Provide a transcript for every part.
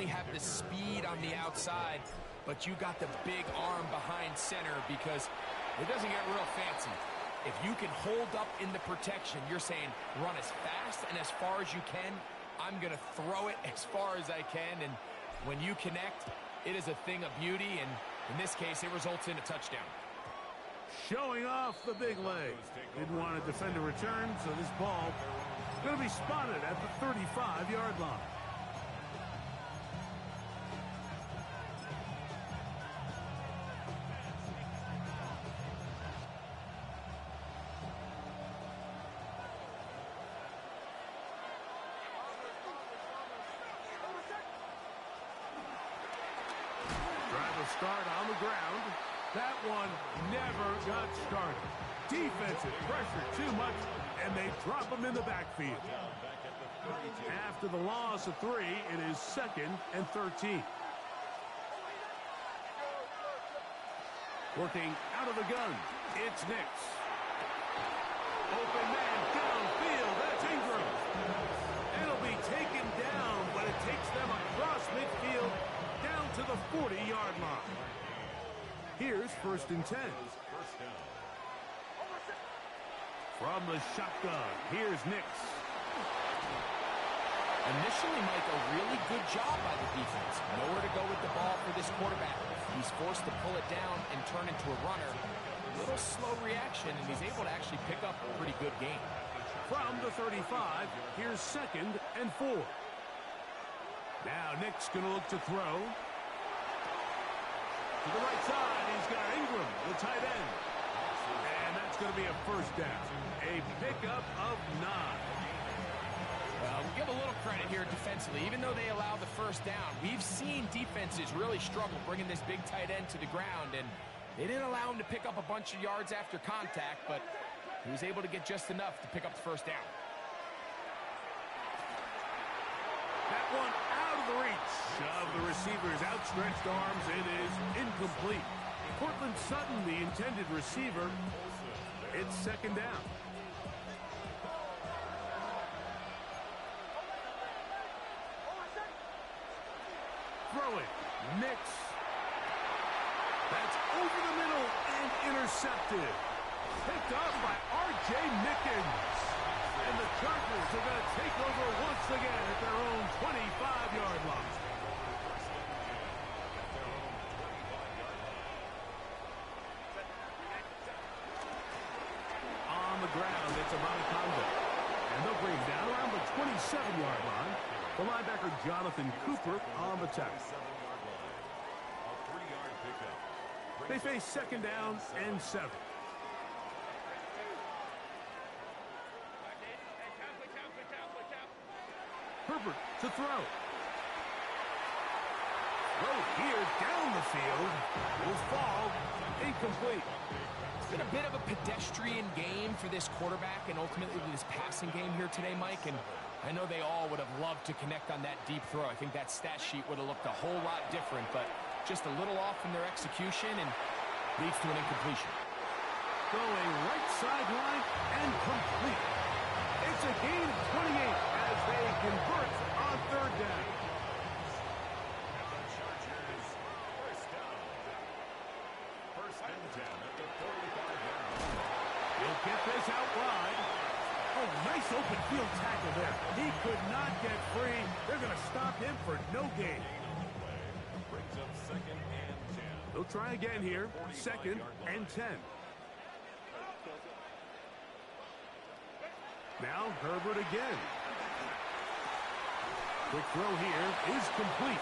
only have the speed on the outside, but you got the big arm behind center because it doesn't get real fancy. If you can hold up in the protection, you're saying run as fast and as far as you can. I'm going to throw it as far as I can, and when you connect, it is a thing of beauty, and in this case, it results in a touchdown. Showing off the big leg. Didn't want to defend a return, so this ball is going to be spotted at the 35-yard line. Start on the ground. That one never got started. Defensive pressure too much, and they drop him in the backfield. After the loss of 3, it is 2nd and 13. Working out of the gun, it's Nix. Open man downfield, that's Ingram. It'll be taken down, but it takes them across midfield down to the 40-yard line. Here's 1st and 10. From the shotgun, here's Nix. Initially, Mike, a really good job by the defense. Nowhere to go with the ball for this quarterback. He's forced to pull it down and turn into a runner. A little slow reaction, and he's able to actually pick up a pretty good game. From the 35, here's 2nd and 4. Now Nick's going to look to throw. To the right side, he's got Ingram, the tight end. And that's going to be a 1st down. A pickup of 9. Well, we'll give a little credit here defensively. Even though they allow the 1st down, we've seen defenses really struggle bringing this big tight end to the ground. And they didn't allow him to pick up a bunch of yards after contact, but he was able to get just enough to pick up the 1st down. That one out of the reach of the receiver's outstretched arms. It is incomplete. Cortland Sutton, the intended receiver. It's 2nd down. Throwing. Nix. That's over the middle and intercepted. Picked up by R.J. Mickens. And the Chargers are going to take over once again at their own 25-yard line. On the ground, it's Amanaconda. And they'll bring him down around the 27-yard line. The linebacker, Jonathan Cooper, on the tackle. They face 2nd down and 7. Herbert to throw. Throw here down the field. Will fall. Incomplete. It's been a bit of a pedestrian game for this quarterback and ultimately this passing game here today, Mike. And I know they all would have loved to connect on that deep throw. I think that stat sheet would have looked a whole lot different, but just a little off in their execution and leads to an incompletion. Going right sideline and complete. It's a gain of 28 as they convert on 3rd down. He'll get this out wide. Oh, nice open field tackle there. He could not get free. They're going to stop him for no gain. Brings up 2nd and 10. They'll try again here. 2nd and 10. Now Herbert again. Quick throw here is complete.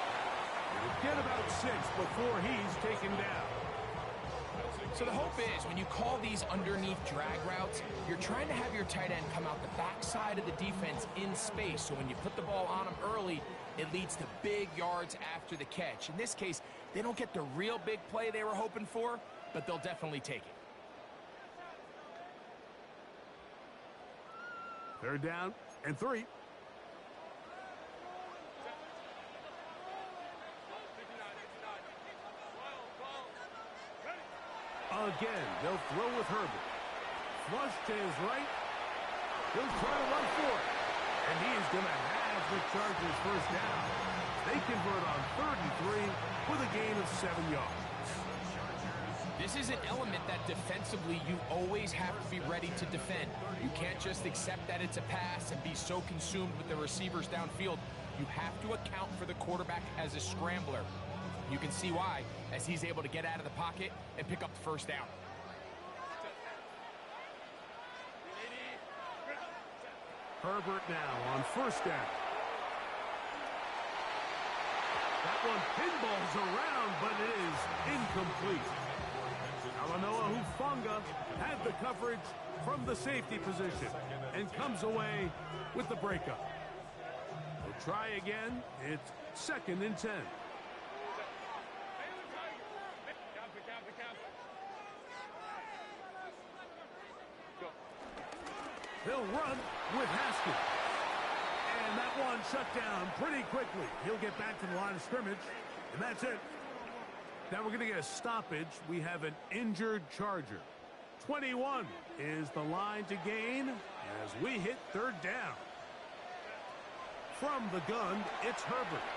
He'll get about 6 before he's taken down. So the hope is when you call these underneath drag routes, you're trying to have your tight end come out the backside of the defense in space. So when you put the ball on him early, it leads to big yards after the catch. In this case, they don't get the real big play they were hoping for, but they'll definitely take it. 3rd down and 3. Again, they'll throw with Herbert. Flush to his right. He'll try to run for it. And he is going to have Cosmic Chargers first down. They convert on 3rd and 3 with a gain of 7 yards. This is an element that defensively you always have to be ready to defend. You can't just accept that it's a pass and be so consumed with the receivers downfield. You have to account for the quarterback as a scrambler. You can see why, as he's able to get out of the pocket and pick up the first down. Herbert now on first down. That one pinballs around, but it is incomplete. Talanoa Hufanga had the coverage from the safety position and comes away with the breakup. We'll try again. It's 2nd and 10. They'll run with Haskins. And that one shut down pretty quickly. He'll get back to the line of scrimmage, and that's it. Now we're going to get a stoppage. We have an injured Charger. 21 is the line to gain as we hit 3rd down. From the gun, it's Herbert.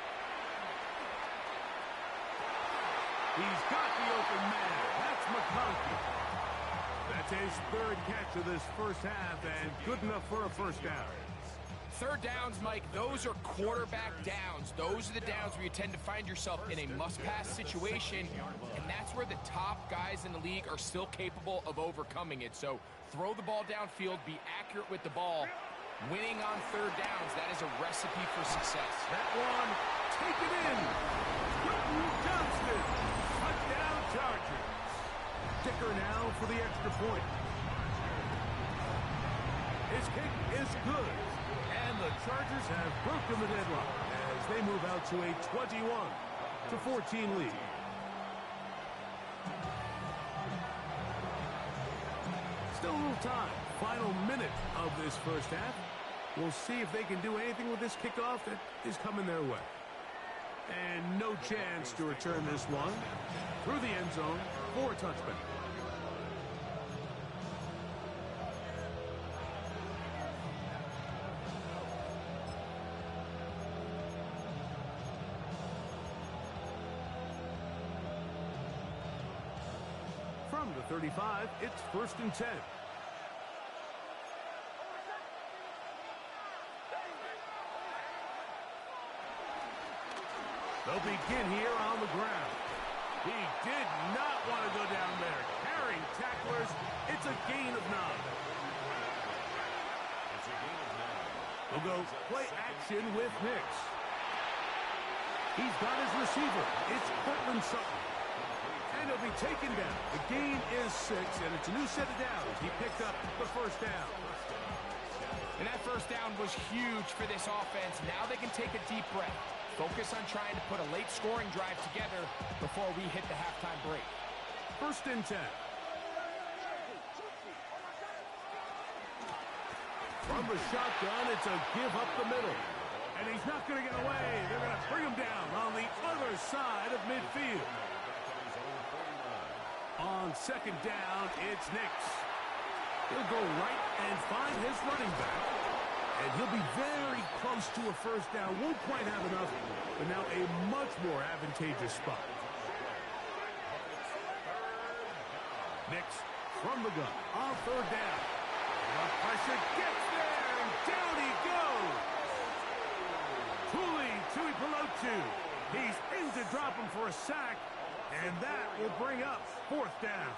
He's got the open man. That's McConkey. That's his 3rd catch of this first half, and good enough for a first down. 3rd downs, Mike, those are quarterback downs. Those are the downs where you tend to find yourself in a must-pass situation, and that's where the top guys in the league are still capable of overcoming it. So throw the ball downfield, be accurate with the ball. Winning on 3rd downs, that is a recipe for success. That one, take it in. Quentin Johnston, touchdown Chargers. Dicker now for the extra point. His kick is good. And the Chargers have broken the deadlock as they move out to a 21-14 lead. Still a little time. Final minute of this first half. We'll see if they can do anything with this kickoff that is coming their way. And no chance to return this one through the end zone for a touchback. From the 35, it's 1st and 10. They'll begin here on the ground. He did not want to go down there. Carrying tacklers, it's a gain of 9. They'll go play action with Nix. He's got his receiver. It's Cortland Sutton. And he'll be taken down. The gain is 6, and it's a new set of downs. He picked up the first down. And that first down was huge for this offense. Now they can take a deep breath. Focus on trying to put a late scoring drive together before we hit the halftime break. 1st and 10. From the shotgun, it's a give up the middle. And he's not going to get away. They're going to bring him down on the other side of midfield. On 2nd down, it's Nix. He'll go right and find his running back. And he'll be very close to a first down. Won't quite have enough, but now a much more advantageous spot. Nix from the gun on 3rd down. The pressure gets there, and down he goes. Tuli Tuipulotu. He's in to drop him for a sack, and that will bring up 4th down.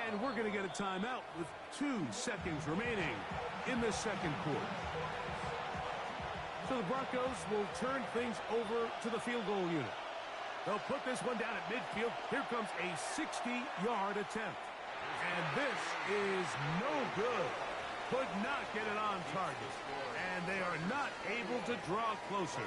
And we're going to get a timeout with 2 seconds remaining in the 2nd quarter. So the Broncos will turn things over to the field goal unit. They'll put this one down at midfield. Here comes a 60-yard attempt. And this is no good. Could not get it on target. And they are not able to draw closer.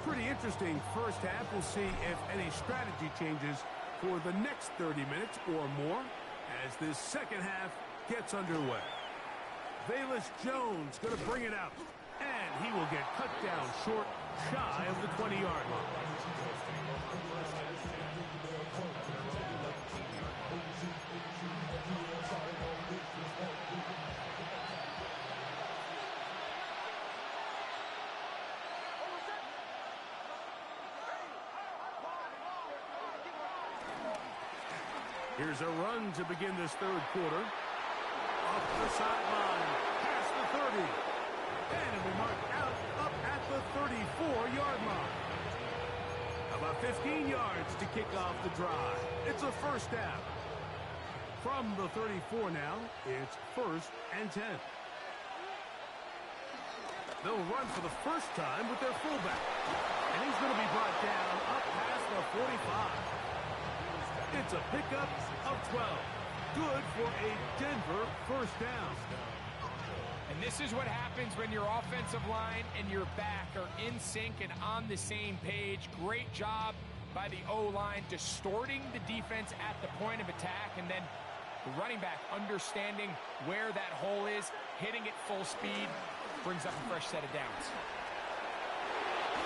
Pretty interesting first half. We'll see if any strategy changes for the next 30 minutes or more as this second half gets underway. Velus Jones going to bring it out, and he will get cut down short, shy of the 20-yard line. Here's a run to begin this third quarter. Off the sideline, past the 30. And it'll be marked out up at the 34-yard line. About 15 yards to kick off the drive. It's a first down. From the 34 now, it's 1st and 10. They'll run for the first time with their fullback. And he's going to be brought down up past the 45. It's a pickup of 12. Good for a Denver first down. And this is what happens when your offensive line and your back are in sync and on the same page. Great job by the O-line distorting the defense at the point of attack, and then the running back understanding where that hole is, hitting it full speed, brings up a fresh set of downs.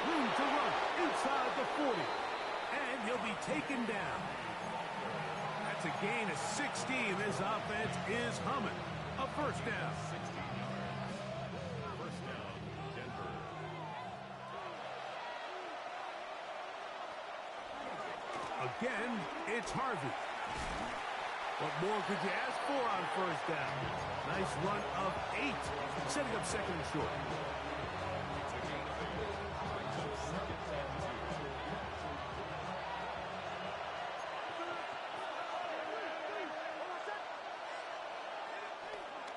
Room to run inside the 40, and he'll be taken down. That's a gain of 16. This offense is humming. A first down. 16 yards. First down, Denver. Again, it's Harvey. What more could you ask for on first down? Nice run of 8, setting up second and short.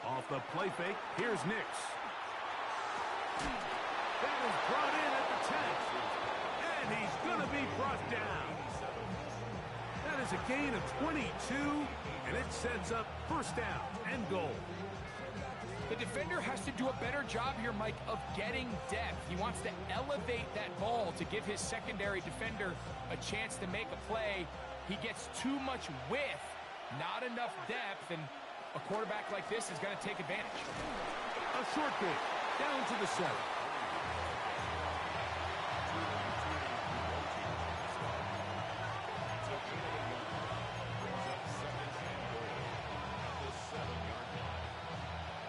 Off the play fake, here's Nix. That is brought in at the 10. And he's going to be brought down. That is a gain of 22, and it sets up first down and goal. The defender has to do a better job here, Mike, of getting depth. He wants to elevate that ball to give his secondary defender a chance to make a play. He gets too much width, not enough depth, and a quarterback like this is going to take advantage. A short game, down to the 7.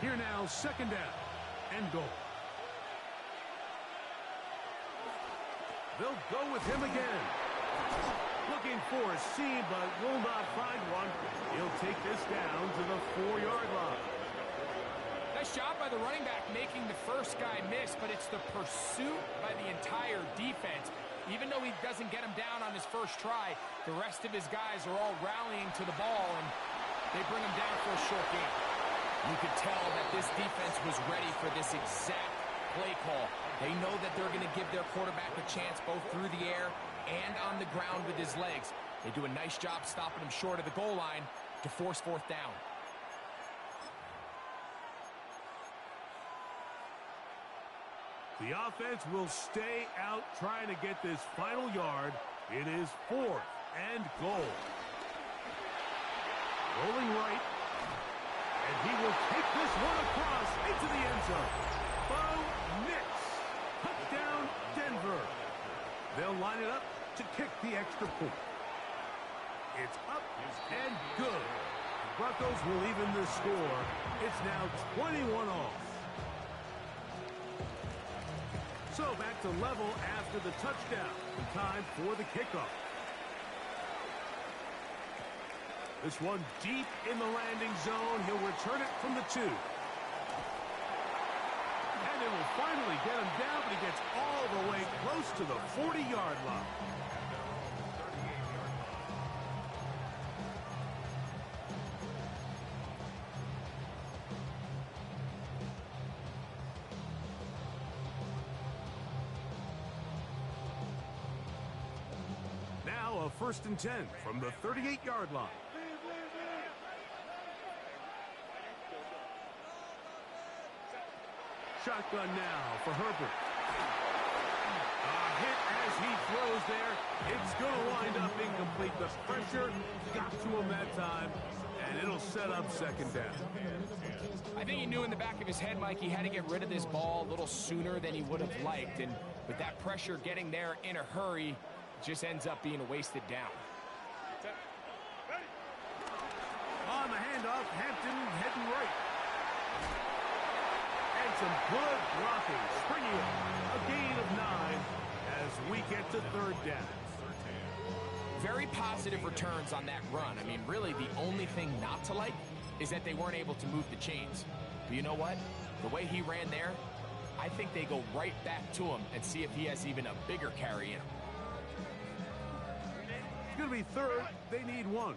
Here now, second down and goal. They'll go with him again. Looking for a seam, but will not find one. He'll take this down to the 4-yard line. Nice job by the running back making the first guy miss, but it's the pursuit by the entire defense. Even though he doesn't get him down on his first try, the rest of his guys are all rallying to the ball, and they bring him down for a short game. You could tell that this defense was ready for this exact play call. They know that they're going to give their quarterback a chance both through the air and on the ground with his legs. They do a nice job stopping him short of the goal line to force fourth down. The offense will stay out trying to get this final yard. It is 4th and goal. Rolling right. And he will take this one across into the end zone. Bo Nix. Touchdown, Denver. They'll line it up to kick the extra point. It's up and good. The Broncos will even the score. It's now 21 all. So back to level after the touchdown. Time for the kickoff. This one deep in the landing zone. He'll return it from the 2. And it will finally get him down, but he gets all the way close to the 40-yard line. Now a 1st and 10 from the 38-yard line. Shotgun now for Herbert. A hit as he throws there. It's going to wind up incomplete. The pressure got to him that time, and it'll set up second down. I think he knew in the back of his head, Mike, he had to get rid of this ball a little sooner than he would have liked. And with that pressure getting there in a hurry, it just ends up being a wasted down. On the handoff, Hampton heading right. And some good blocking. Springing it. A gain of 9 as we get to third down. Very positive returns on that run. I mean, really, the only thing not to like is that they weren't able to move the chains. But you know what? The way he ran there, I think they go right back to him and see if he has even a bigger carry in him. It's going to be third. They need 1.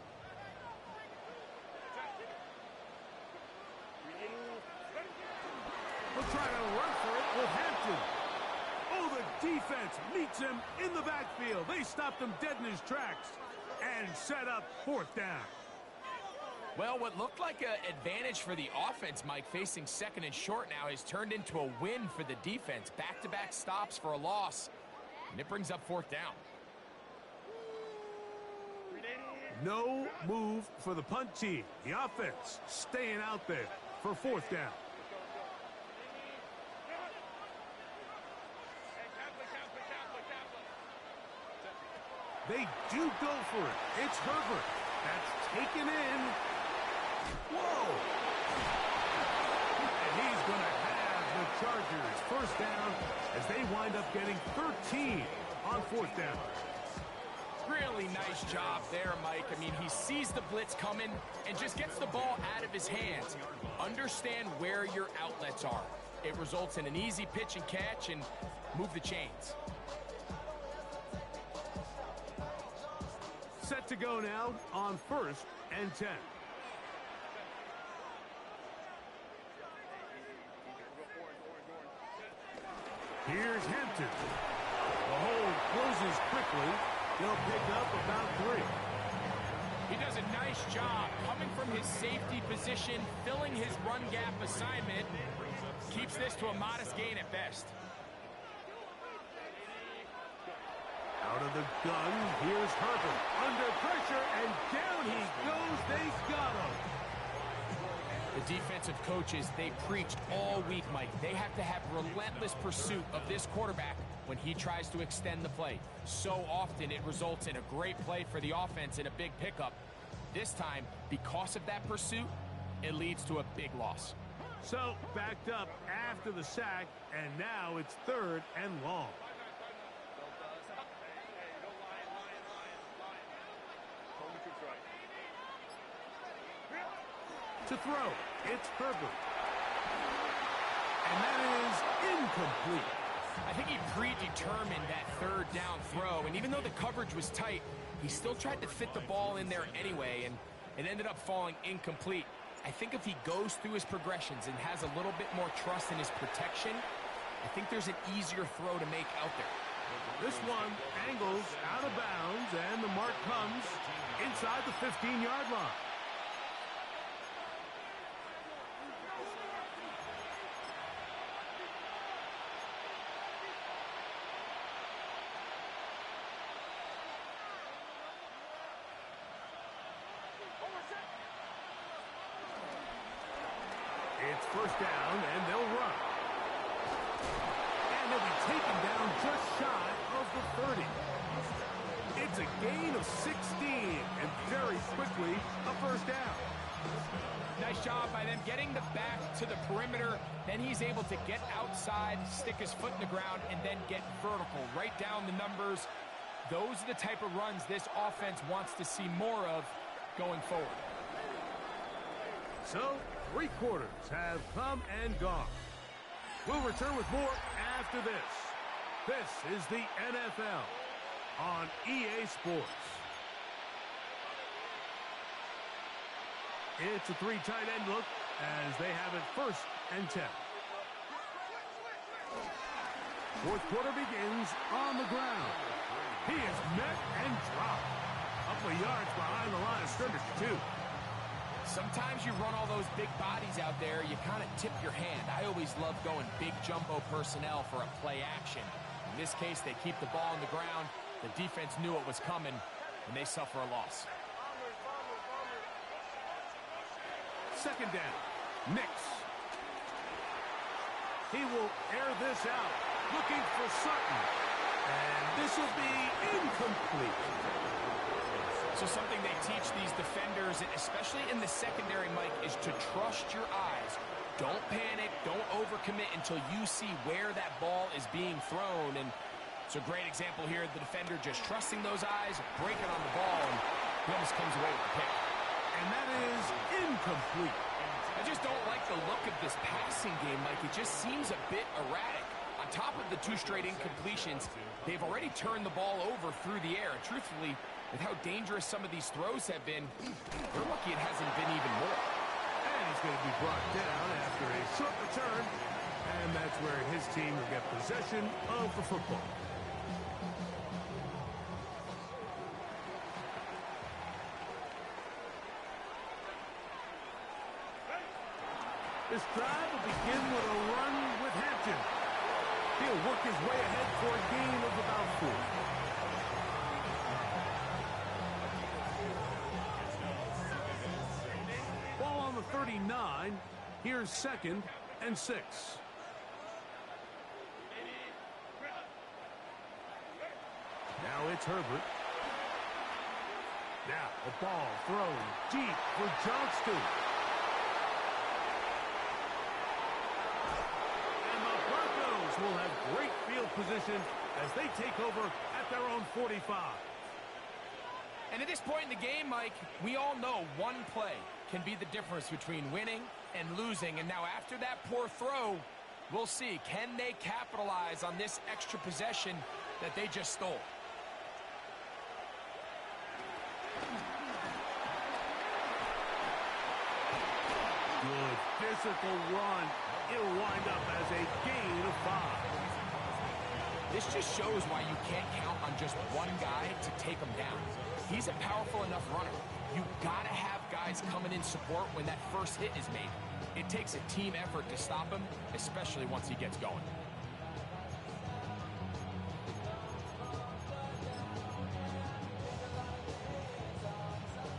We'll try to run for it with Hampton. Oh, the defense meets him in the backfield. They stopped him dead in his tracks and set up fourth down. Well, what looked like an advantage for the offense, Mike, facing second and short now, has turned into a win for the defense. Back-to-back stops for a loss, and it brings up fourth down. No move for the punt team. The offense staying out there for fourth down. They do go for it. It's Herbert. That's taken in. Whoa! And he's going to have the Chargers first down as they wind up getting 13 on fourth down. Really nice job there, Mike. I mean, he sees the blitz coming and just gets the ball out of his hands. Understand where your outlets are. It results in an easy pitch and catch and move the chains. Set to go now on 1st and 10. Here's Hampton. The hold closes quickly. They'll pick up about 3. He does a nice job coming from his safety position, filling his run gap assignment. Keeps this to a modest gain at best. Out of the gun, here's Herbert. Under pressure, and down he goes. They got him. The defensive coaches, they preached all week, Mike. They have to have relentless pursuit of this quarterback when he tries to extend the play. So often it results in a great play for the offense and a big pickup. This time, because of that pursuit, it leads to a big loss. So, backed up after the sack, and now it's 3rd and long. To throw, it's Herbert. And that is incomplete. I think he predetermined that 3rd down throw, and even though the coverage was tight, he still tried to fit the ball in there anyway, and it ended up falling incomplete. I think if he goes through his progressions and has a little bit more trust in his protection, I think there's an easier throw to make out there. This one angles out of bounds, and the mark comes inside the 15-yard line. It's first down, and they'll run. And they'll be taken down just shy of the 30. It's a gain of 16, and very quickly, a first down. Nice job by them getting the back to the perimeter. Then he's able to get outside, stick his foot in the ground, and then get vertical. Right down the numbers. Those are the type of runs this offense wants to see more of going forward. So, 3 quarters have come and gone. We'll return with more after this. This is the NFL on EA Sports. It's a 3 tight end look as they have it 1st and 10. 4th quarter begins on the ground. He is met and dropped. A couple of yards behind the line of scrimmage, too. Sometimes you run all those big bodies out there, you kind of tip your hand. I always love going big jumbo personnel for a play action. In this case, they keep the ball on the ground. The defense knew it was coming, and they suffer a loss. 2nd down. Nix. He will air this out, looking for Sutton. And this will be incomplete. So something they teach these defenders, especially in the secondary, Mike, is to trust your eyes. Don't panic, don't overcommit until you see where that ball is being thrown. And it's a great example here. The defender just trusting those eyes, breaking on the ball, and he almost comes away with the pick. And that is incomplete. I just don't like the look of this passing game, Mike. It just seems a bit erratic. On top of the 2 straight incompletions, they've already turned the ball over through the air. And truthfully, with how dangerous some of these throws have been, they're lucky it hasn't been even more. And he's going to be brought down after a short return. And that's where his team will get possession of the football. This drive will begin with a run with Hampton. He'll work his way ahead for a gain of about 4. Ball on the 39. Here's 2nd and 6. Now it's Herbert. Now the ball thrown deep for Johnston. Will have great field position as they take over at their own 45. And at this point in the game, Mike, we all know one play can be the difference between winning and losing. And now after that poor throw, we'll see, can they capitalize on this extra possession that they just stole? Good physical run. It'll wind up as a gain of 5. This just shows why you can't count on just one guy to take him down. He's a powerful enough runner. You gotta have guys coming in support when that first hit is made. It takes a team effort to stop him, especially once he gets going.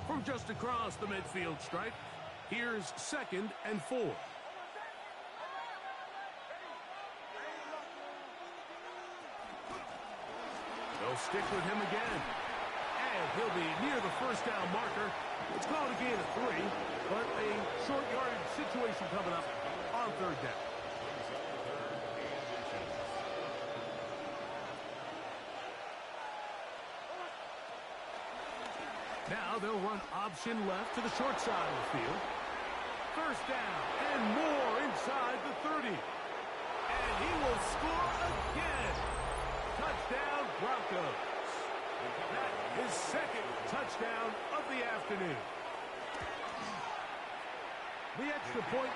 From just across the midfield stripe, here's 2nd and 4. They'll stick with him again. And he'll be near the first down marker. It's called a gain of 3, but a short yardage situation coming up on 3rd down. Now they'll run option left to the short side of the field. First down and more inside the 30. And he will score again. Touchdown, Broncos. That is 2nd touchdown of the afternoon. The extra point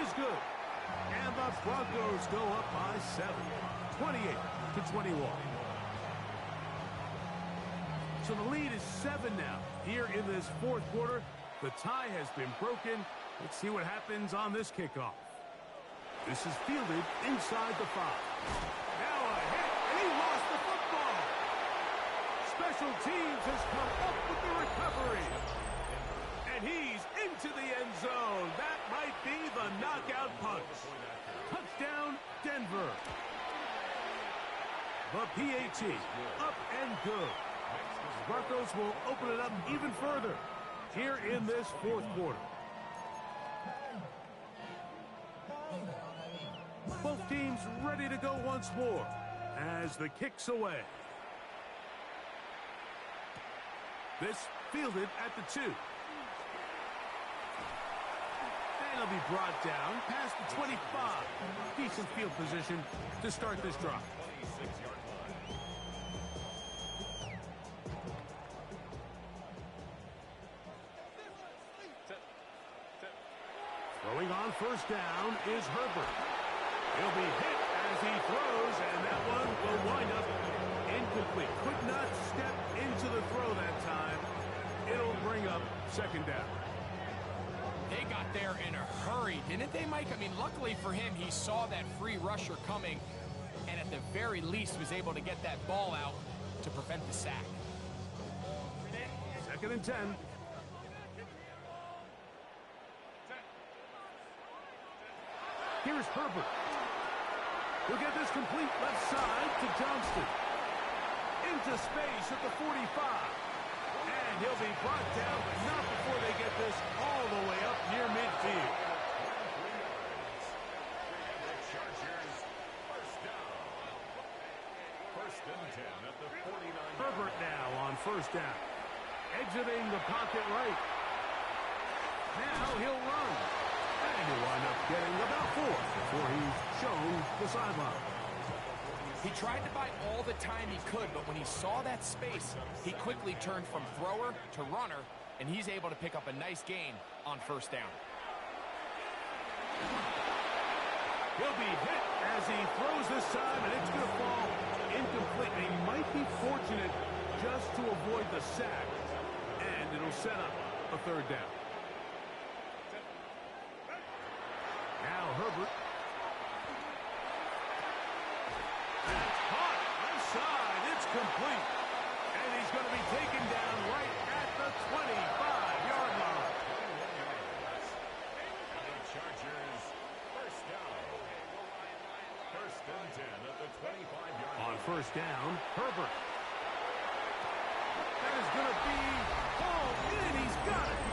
is good. And the Broncos go up by 7, 28-21. So the lead is 7 now. Here in this 4th quarter, the tie has been broken. Let's see what happens on this kickoff. This is fielded inside the 5. Now a hit, and he lost the football. Special teams has come up with the recovery. And he's into the end zone. That might be the knockout punch. Touchdown, Denver. The PAT, up and good. Broncos will open it up even further here in this 4th quarter. Both teams ready to go once more as the kick's away. This fielded at the 2. And he'll be brought down past the 25. Decent field position to start this drive. Throwing on first down is Herbert. He'll be hit as he throws, and that one will wind up incomplete. Could not step into the throw that time. It'll bring up 2nd down. They got there in a hurry, didn't they, Mike? I mean, luckily for him, he saw that free rusher coming, and at the very least was able to get that ball out to prevent the sack. 2nd and 10. Here's Herbert. He'll get this complete left side to Johnston. Into space at the 45. And And he'll be brought down, but not before they get this all the way up near midfield. The Chargers, first down. First and 10 at the 49. Herbert now on first down. Exiting the pocket right. Now he'll run. And he'll wind up getting about 4 before he's shown the sideline. He tried to buy all the time he could, but when he saw that space, he quickly turned from thrower to runner, and he's able to pick up a nice gain on first down. He'll be hit as he throws this time, and it's going to fall incomplete. And he might be fortunate just to avoid the sack, and it'll set up a third down. Now Herbert. That's caught. Left side. It's complete. And he's going to be taken down right at the 25-yard line. The Chargers, first down. First and 10 at the 25-yard line. On first down, Herbert. That is going to be hauled in. He's got it.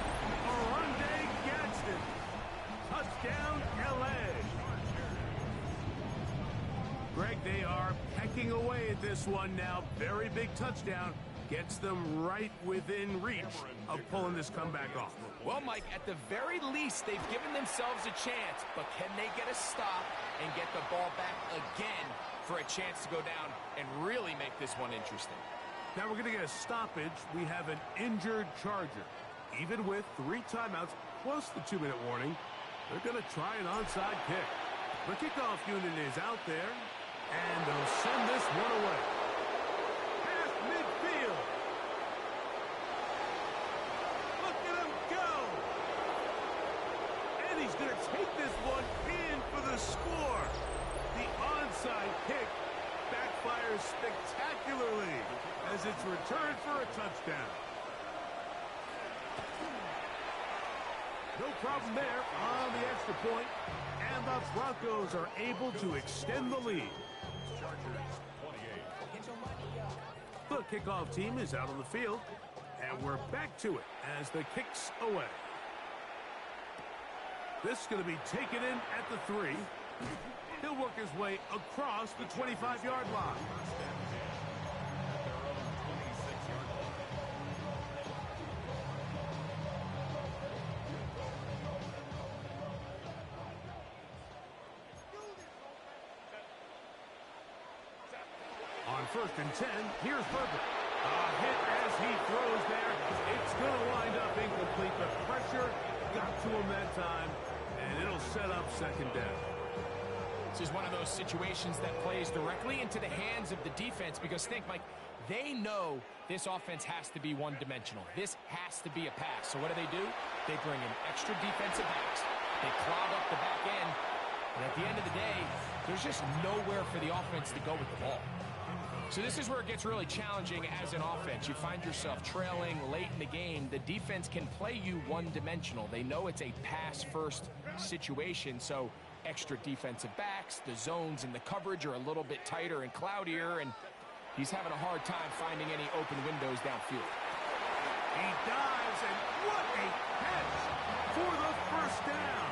Oronde Gadsden. Touchdown, L.A. Greg, they are pecking away at this one now. Very big touchdown. Gets them right within reach of pulling this comeback off. Well, Mike, at the very least, they've given themselves a chance, but can they get a stop and get the ball back again for a chance to go down and really make this one interesting? Now we're going to get a stoppage. We have an injured Charger. Even with 3 timeouts plus the 2-minute warning, they're going to try an onside kick. The kickoff unit is out there, and they'll send this one away. Past midfield. Look at him go. And he's going to take this one in for the score. The onside kick backfires spectacularly as it's returned for a touchdown. No problem there on the extra point, and the Broncos are able to extend the lead. Chargers, 28. The kickoff team is out on the field, and we're back to it as the kick's away. This is going to be taken in at the 3. He'll work his way across the 25-yard line. On first and 10, here's Herbert. A hit as he throws there. It's going to wind up incomplete. The pressure got to him that time, and it'll set up second down. This is one of those situations that plays directly into the hands of the defense because think, Mike, they know this offense has to be one-dimensional. This has to be a pass. So what do? They bring in extra defensive backs. They clog up the back end. And at the end of the day, there's just nowhere for the offense to go with the ball. So this is where it gets really challenging as an offense. You find yourself trailing late in the game. The defense can play you one-dimensional. They know it's a pass-first situation, so extra defensive backs, the zones and the coverage are a little bit tighter and cloudier, and he's having a hard time finding any open windows downfield. He dives, and what a catch for the first down.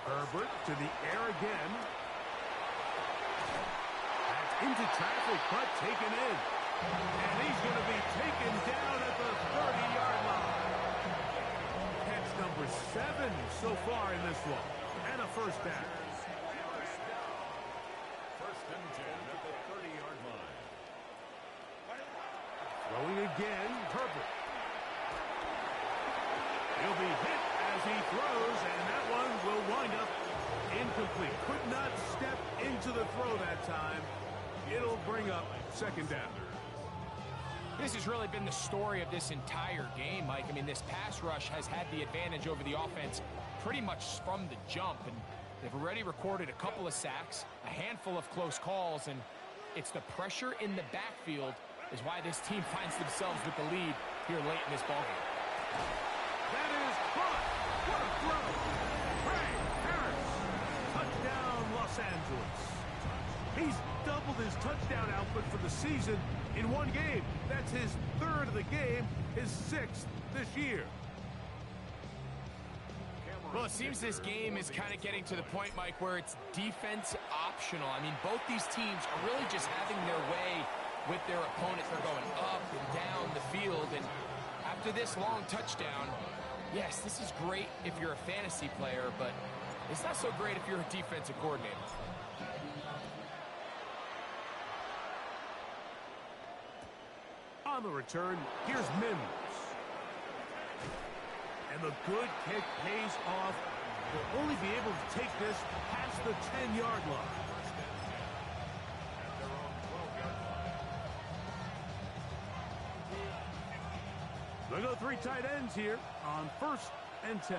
Herbert to the air again. That's into traffic, but taken in. And he's going to be taken down at the 30-yard line. Catch number 7 so far in this one. And a first down. First and 10 at the 30-yard line. Throwing again, Herbert. He'll be hit as he throws, and that one will wind up incomplete. Could not step into the throw that time. It'll bring up second down. This has really been the story of this entire game, Mike. I mean, this pass rush has had the advantage over the offense pretty much from the jump, and they've already recorded a couple of sacks, a handful of close calls, and it's the pressure in the backfield is why this team finds themselves with the lead here late in this ballgame. That is caught. What a throw. Ray Harris. Touchdown, Los Angeles. He's doubled his touchdown output for the season in one game. That's his third of the game, his sixth this year. Well, it seems this game is kind of getting to the point, Mike, where it's defense optional. I mean, both these teams are really just having their way with their opponent. They're going up and down the field, and after this long touchdown, yes, this is great if you're a fantasy player, but it's not so great if you're a defensive coordinator. On the return, here's Mims. And the good kick pays off. They'll only be able to take this past the 10-yard line. They go three tight ends here on 1st and 10.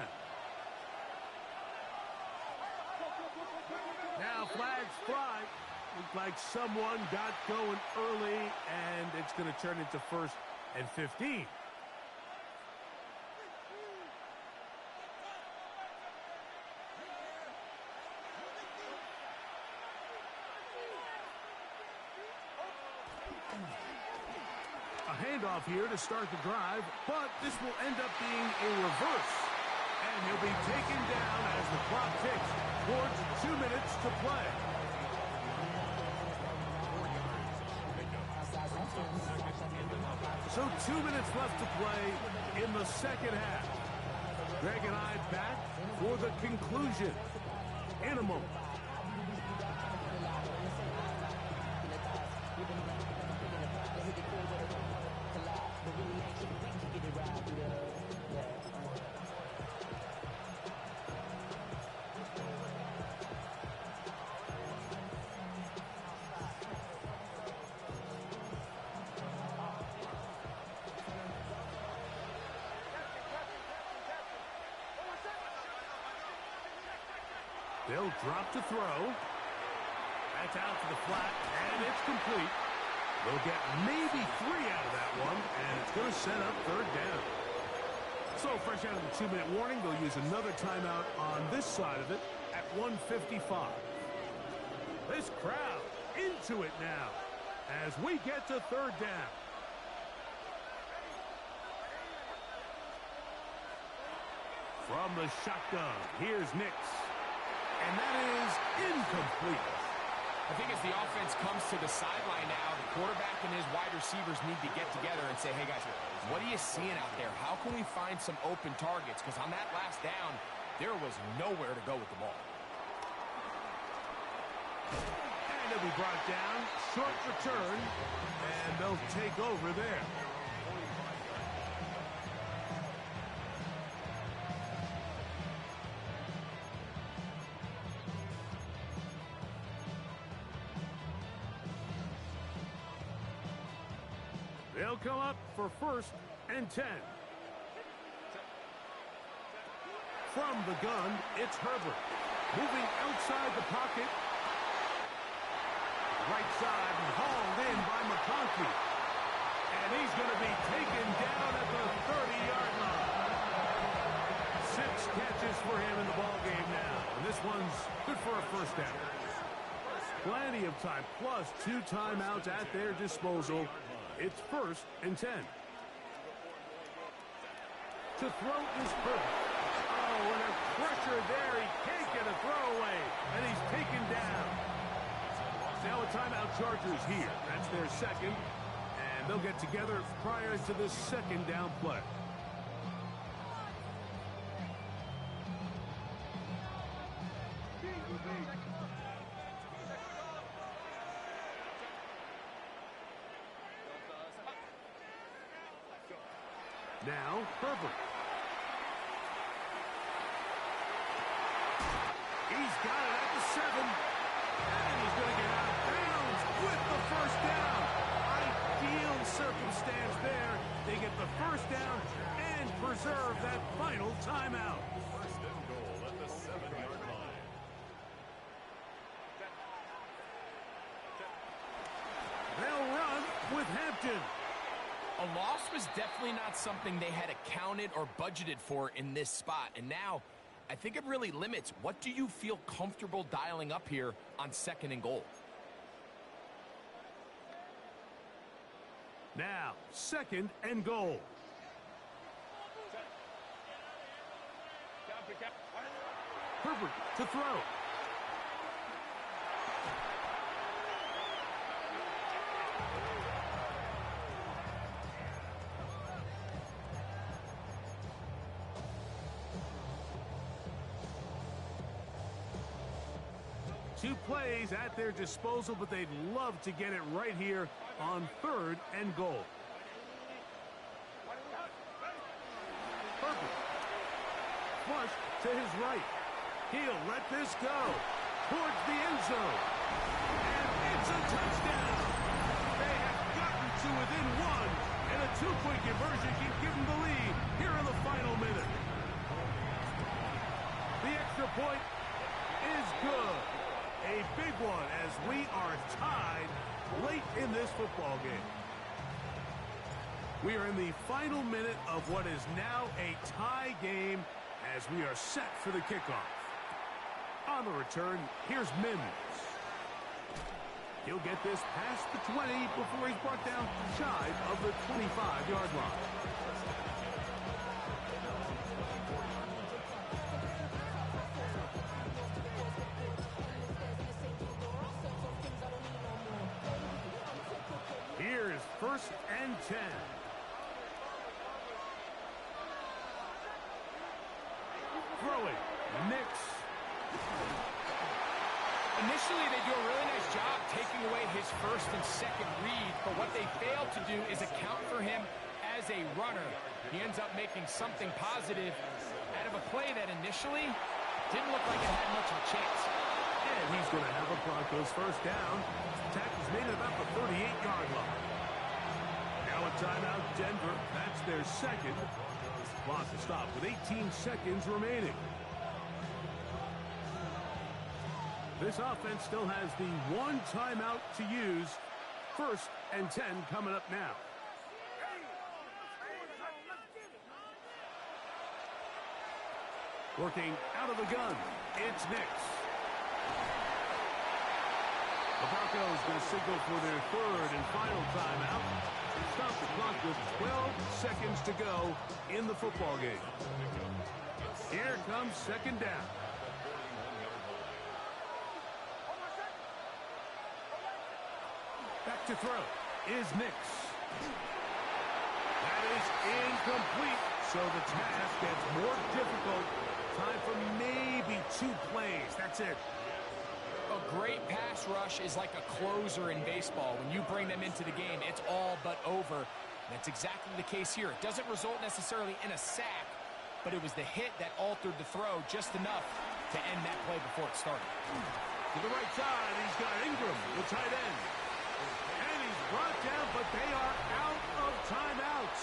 Now flags fly. Looks like someone got going early, and it's going to turn into 1st and 15. A handoff here to start the drive, but this will end up being a reverse. And he'll be taken down as the clock ticks towards 2 minutes to play. So 2 minutes left to play in the second half. Greg and I back for the conclusion in a moment. They'll drop to throw. That's out to the flat, and it's complete. They'll get maybe 3 out of that one, and it's going to set up 3rd down. So fresh out of the 2-minute warning, they'll use another timeout on this side of it at 1:55. This crowd into it now as we get to 3rd down. From the shotgun, here's Nix. And that is incomplete. I think as the offense comes to the sideline now, the quarterback and his wide receivers need to get together and say, hey, guys, what are you seeing out there? How can we find some open targets? Because on that last down, there was nowhere to go with the ball. And it'll be brought down. Short return. And they'll take over there. They'll come up for 1st and 10. From the gun, it's Herbert. Moving outside the pocket. Right side and hauled in by McConkey. And he's going to be taken down at the 30-yard line. 6 catches for him in the ballgame now. And this one's good for a 1st down. Plenty of time, plus 2 timeouts at their disposal. It's 1st and 10. To throw is Herbert. Oh, and a pressure there. He can't get a throwaway. And he's taken down. Now a timeout, Chargers here. That's their 2nd. And they'll get together prior to the 2nd down play. Now, Herbert. He's got it at the 7. And he's going to get out of bounds with the 1st down. Ideal circumstance there. They get the 1st down and preserve that final timeout. 1st and goal at the 7-yard line. They'll run with Hampton. A loss was definitely not something they had accounted or budgeted for in this spot. And now, I think it really limits what do you feel comfortable dialing up here on 2nd and goal. Now, 2nd and goal. Herbert to throw. Two plays at their disposal, but they'd love to get it right here on 3rd and goal. Herbert. Flush to his right. He'll let this go towards the end zone. And it's a touchdown. They have gotten to within one, and a 2-point conversion can give them the lead here in the final minute. The extra point is good. A big one as we are tied late in this football game. We are in the final minute of what is now a tie game as we are set for the kickoff. On the return, here's Mims. He'll get this past the 20 before he's brought down shy of the 25-yard line. Here's 1st and 10. Throwing. Nix. Initially, they do a really nice job taking away his 1st and 2nd read, but what they fail to do is account for him as a runner. He ends up making something positive out of a play that initially didn't look like it had much of a chance. And he's going to have a Broncos 1st down. Tackle's made at about the 38-yard line. Now a timeout, Denver. That's their 2nd. Clock to stop with 18 seconds remaining. This offense still has the 1 timeout to use. 1st and 10 coming up now. Working out of the gun, it's Nix. The Broncos going to signal for their 3rd and final timeout. Stop the clock with 12 seconds to go in the football game. Here comes 2nd down. Back to throw is Nix. That is incomplete, so the task gets more difficult. Time for maybe 2 plays. That's it. A great pass rush is like a closer in baseball. When you bring them into the game, it's all but over. That's exactly the case here. It doesn't result necessarily in a sack, but it was the hit that altered the throw just enough to end that play before it started. To the right side, he's got Ingram, the tight end. And he's brought down, but they are out of timeouts.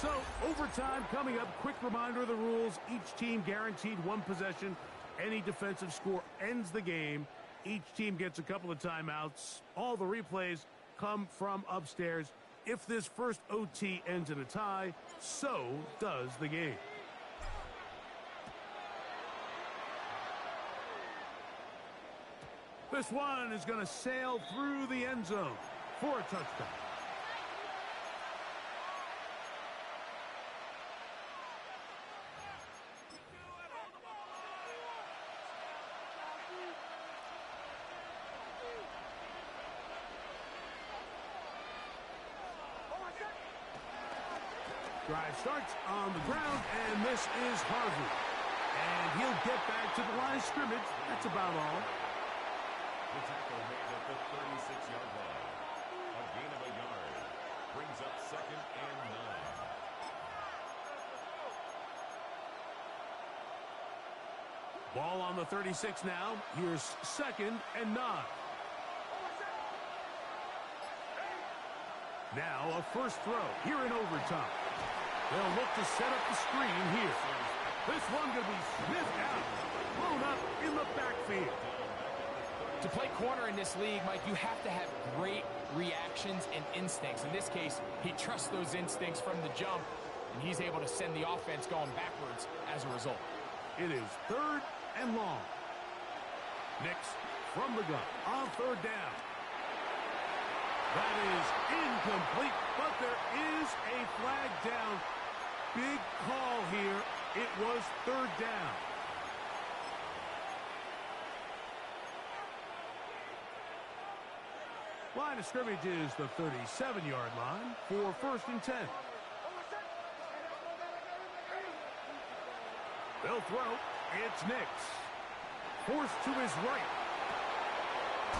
So, overtime coming up. Quick reminder of the rules. Each team guaranteed 1 possession. Any defensive score ends the game. Each team gets a couple of timeouts. All the replays come from upstairs. If this first OT ends in a tie, so does the game. This one is going to sail through the end zone for a touchdown. Drive starts on the ground, and this is Harvey. And he'll get back to the line of scrimmage. That's about all. The tackle made at the 36-yard line. A gain of a yard. Brings up 2nd and 9. Ball on the 36 now. Here's 2nd and 9. Now a first throw here in overtime. They'll look to set up the screen here. This one going to be sniffed out. Blown up in the backfield. To play corner in this league, Mike, you have to have great reactions and instincts. In this case, he trusts those instincts from the jump, and he's able to send the offense going backwards as a result. It is 3rd and long. Nix from the gun on 3rd down. That is incomplete, but there is a flag down. Big call here. It was third down. Line of scrimmage is the 37-yard line for 1st and 10. They'll throw. It's Nix. Forced to his right.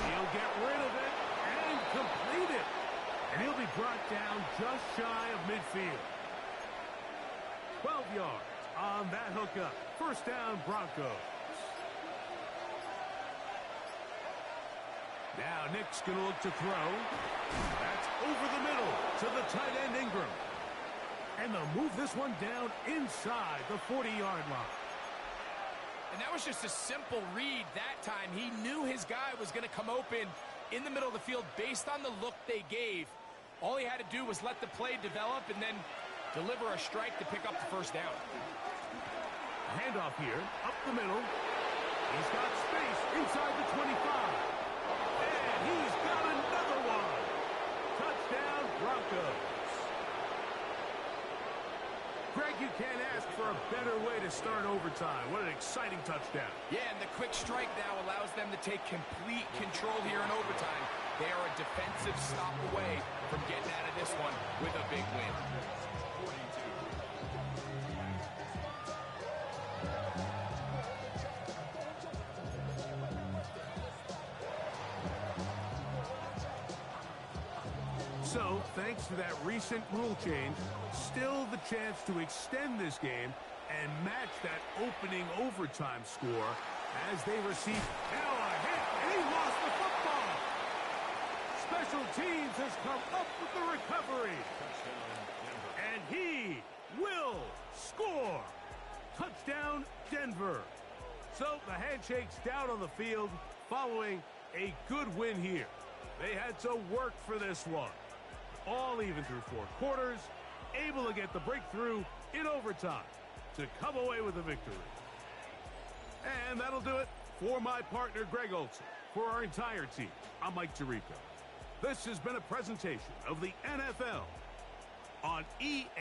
He'll get rid of it and complete it. And he'll be brought down just shy of midfield. 12 yards on that hookup. 1st down, Broncos. Now Nick's going to look to throw. That's over the middle to the tight end Ingram. And they'll move this one down inside the 40-yard line. And that was just a simple read that time. He knew his guy was going to come open in the middle of the field based on the look they gave. All he had to do was let the play develop and then deliver a strike to pick up the 1st down. Handoff here, up the middle. He's got space inside the 25. And he's got another one. Touchdown, Broncos. Greg, you can't ask for a better way to start overtime. What an exciting touchdown. Yeah, and the quick strike now allows them to take complete control here in overtime. They are a defensive stop away from getting out of this one with a big win. So, thanks to that recent rule change, still the chance to extend this game and match that opening overtime score as they receive now a hit, and he lost the football. Special teams has come up with the recovery. And he will score. Touchdown, Denver. So the handshake's down on the field following a good win here. They had to work for this one. All even through 4 quarters, able to get the breakthrough in overtime to come away with a victory. And that'll do it for my partner, Greg Olson. For our entire team, I'm Mike Tirico. This has been a presentation of the NFL on EA.